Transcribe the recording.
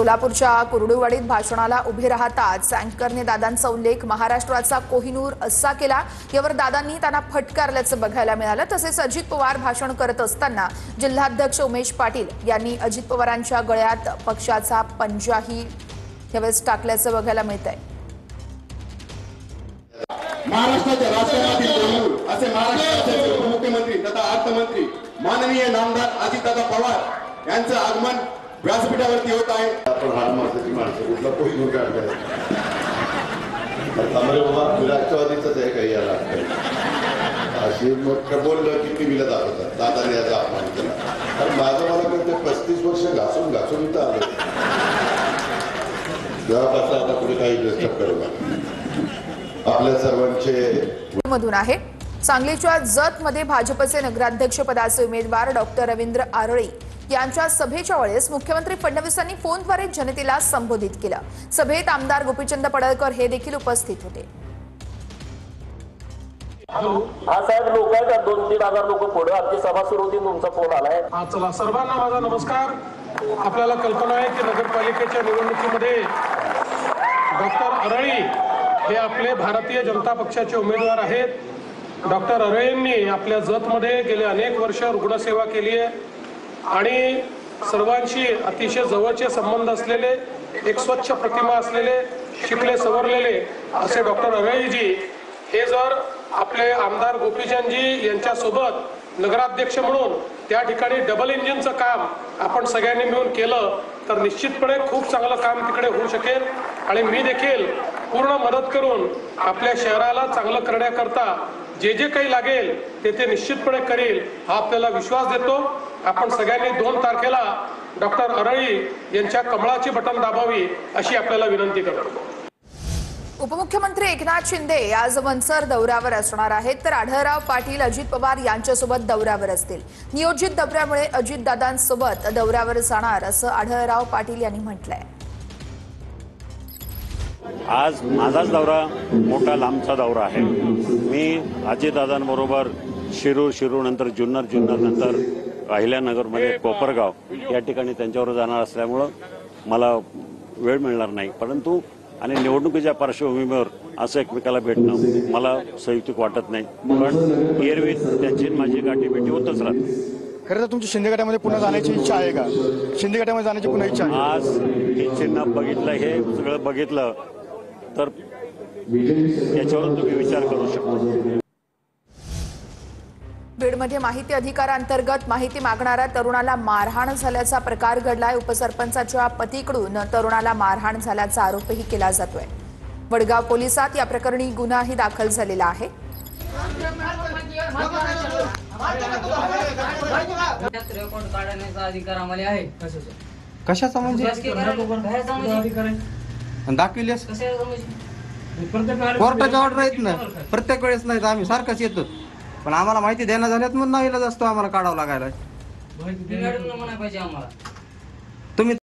सोलापूरच्या कुर्डुवाडीत भाषणाला उभे राहताच अँकरने दादांचा उल्लेख महाराष्ट्राचा कोहिनूर असा केला। यावर दादांनी त्यांना फटकारल्याचं बघायला मिळालं। तसेच अजित पवार भाषण करत असताना जिल्हाध्यक्ष उमेश पाटील यांनी अजित पवारांच्या गळ्यात पक्षाचा पंजाही यावेळेस टाकल्याचं बघायला मिळतंय। महाराष्ट्राच्या राजकारणातील कोहिनूर असे महाराष्ट्राचे उपमुख्यमंत्री तथा अर्थमंत्री माननीय नामदार अजितदादा पवार यांचं आगमन व्यासपीठावरती होत आहे। आपण हार मारण्याची माणसं कुठला कोहिनूर काढलाय तांबरे बाबा राष्ट्रवादीचंच आहे काही याला अशी मग बोललं की टीव्हीला दाखवतात दादाने याचा अपमान केला। कारण माझं मला कळतं 35 वर्ष घासून घासून इथं आलं तेव्हापासून आता कुठे काही डिस्टर्ब करू नका। आपल्या सर्वांचे मधून आहे सांगलीच्या जतमध्ये भाजपचे नगराध्यक्ष पदाचे उमेदवार डॉक्टर रवींद्र आरळे यांच्या सभेच्या वेळेस मुख्यमंत्री फडणवीसांनी फोनद्वारे जनतेला संबोधित केलं। सभेत आमदार गोपीचंद पडळकर हे देखील उपस्थित होते। हा साहेब लोक आहेत 2-3 हजार लोक पुढे आमची सभा सुरू होती तुमचा फोन आलाय। चला सर्वांना माझा नमस्कार। आपल्याला कल्पना आहे की नगरपालिकेच्या निवडणुकीमध्ये डॉक्टर आरळे हे आपले भारतीय जनता पक्षाचे उमेदवार आहेत। डॉक्टर आरळेंनी आपल्या जतमध्ये गेले अनेक वर्ष रुग्णसेवा केली आहे आणि सर्वांशी अतिशय जवळचे संबंध असलेले एक स्वच्छ प्रतिमा असलेले शिकले सवरलेले असे डॉक्टर आरळेजी हे जर आपले आमदार गोपीचंदजी यांच्यासोबत नगराध्यक्ष म्हणून त्या ठिकाणी डबल इंजिनचं काम आपण सगळ्यांनी मिळून केलं तर निश्चितपणे खूप चांगलं काम तिकडे होऊ शकेल आणि मी देखील पूर्ण मदत करून आपल्या शहराला चांगलं करण्याकरता जे जे काही लागेल ते निश्चितपणे करेल हा आपल्याला विश्वास देतो। आपण सगळ्यांनी 2 तारखेला डॉक्टर आरळे यांच्या कमळाची बटन दाबावी अशी आपल्याला विनंती करतो। उपमुख्यमंत्री एकनाथ शिंदे आज मनसर दौऱ्यावर असणार आहेत तर आढळराव पाटील अजित पवार यांच्यासोबत दौऱ्यावर असतील। नियोजित दौऱ्यामुळे अजितदादांसोबत दौऱ्यावर जाणार असं आढळराव पाटील यांनी म्हटलंय। आज माझाच दौरा मोठा लांबचा दौरा आहे। मी अजितदादांबरोबर शिरूर नंतर जुन्नर नंतर अहिल्यानगरमध्ये कोपरगाव या ठिकाणी त्यांच्यावर जाणार असल्यामुळं मला वेळ मिळणार नाही। परंतु आणि निवडणुकीच्या पार्श्वभूमीवर असं एकमेकाला भेटणं मला संयुक्तिक वाटत नाही, पण एरवी त्यांची माझी गाठीभेटी होतच राहते। खरं तर तुमची शिंदे गटामध्ये पुन्हा जाण्याची इच्छा आहे का? शिंदे गटामध्ये जाण्याची पुन्हा इच्छा आहे? आज हे चिन्ह बघितलं, हे सगळं बघितलं तर याच्यावर तुम्ही विचार करू शकता। बीडमध्ये माहिती अधिकारांतर्गत माहिती मागणाऱ्या तरुणाला मारहाण झाल्याचा प्रकार घडलाय। उपसरपंचाच्या पतीकडून तरुणाला मारहाण झाल्याचा आरोपही केला जातोय। वडगाव पोलिसात या प्रकरणी गुन्हाही दाखल झालेला आहे। अधिकार आम्हाला आहे कशाचा म्हणजे दाखविल्यास कोर्टाच्या ऑर्डर आहेत ना, प्रत्येक वेळेस नाही आम्ही सारखंच येतो, पण आम्हाला माहिती देणं झाल्यात म्हणून नाहीला जास्त आम्हाला काढावं लागायला। पाहिजे आम्हाला। तुम्ही